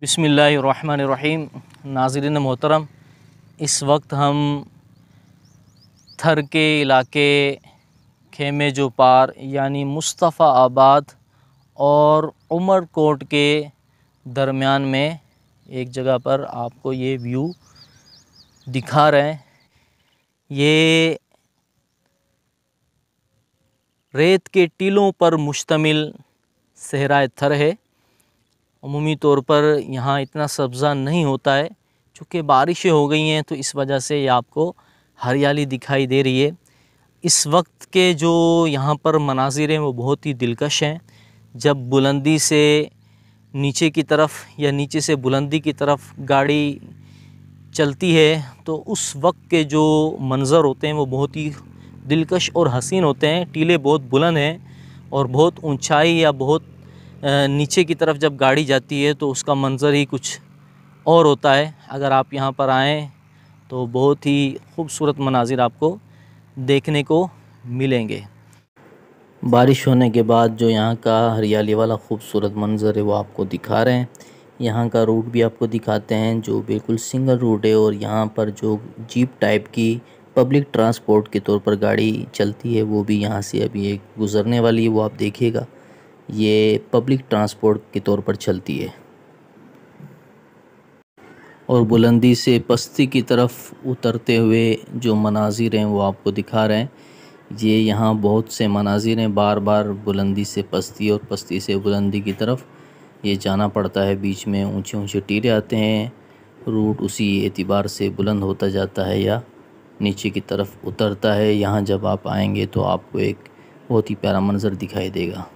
बिस्मिल्लाहिर्रहमानिर्रहीम। नाज़रीन मोहतरम, इस वक्त हम थर के इलाके खेमे जो पार यानी मुस्तफ़ा आबाद और उमरकोट के दरमियान में एक जगह पर आपको ये व्यू दिखा रहे हैं। ये रेत के टीलों पर मुश्तमिल सहराए थर है। अमूमी तौर पर यहाँ इतना सब्ज़ा नहीं होता है, चूँकि बारिशें हो गई हैं तो इस वजह से ये आपको हरियाली दिखाई दे रही है। इस वक्त के जो यहाँ पर मनाज़िर हैं वो बहुत ही दिलकश हैं। जब बुलंदी से नीचे की तरफ या नीचे से बुलंदी की तरफ गाड़ी चलती है तो उस वक्त के जो मंज़र होते हैं वो बहुत ही दिलकश और हसीन होते हैं। टीले बहुत बुलंद हैं और बहुत ऊंचाई या बहुत नीचे की तरफ जब गाड़ी जाती है तो उसका मंज़र ही कुछ और होता है। अगर आप यहाँ पर आएँ तो बहुत ही खूबसूरत मनाज़िर आपको देखने को मिलेंगे। बारिश होने के बाद जो यहाँ का हरियाली वाला खूबसूरत मंज़र है वो आपको दिखा रहे हैं। यहाँ का रूट भी आपको दिखाते हैं जो बिल्कुल सिंगल रूट है, और यहाँ पर जो जीप टाइप की पब्लिक ट्रांसपोर्ट के तौर पर गाड़ी चलती है वो भी यहाँ से अभी एक गुज़रने वाली है, वो आप देखिएगा। ये पब्लिक ट्रांसपोर्ट के तौर पर चलती है। और बुलंदी से पस्ती की तरफ उतरते हुए जो मनाज़िर हैं वो आपको दिखा रहे हैं। ये यहाँ बहुत से मनाज़िर हैं, बार बार बुलंदी से पस्ती और पस्ती से बुलंदी की तरफ ये जाना पड़ता है। बीच में ऊंचे ऊंचे टीले आते हैं, रूट उसी एतबार से बुलंद होता जाता है या नीचे की तरफ उतरता है। यहाँ जब आप आएंगे तो आपको एक बहुत ही प्यारा मंज़र दिखाई देगा।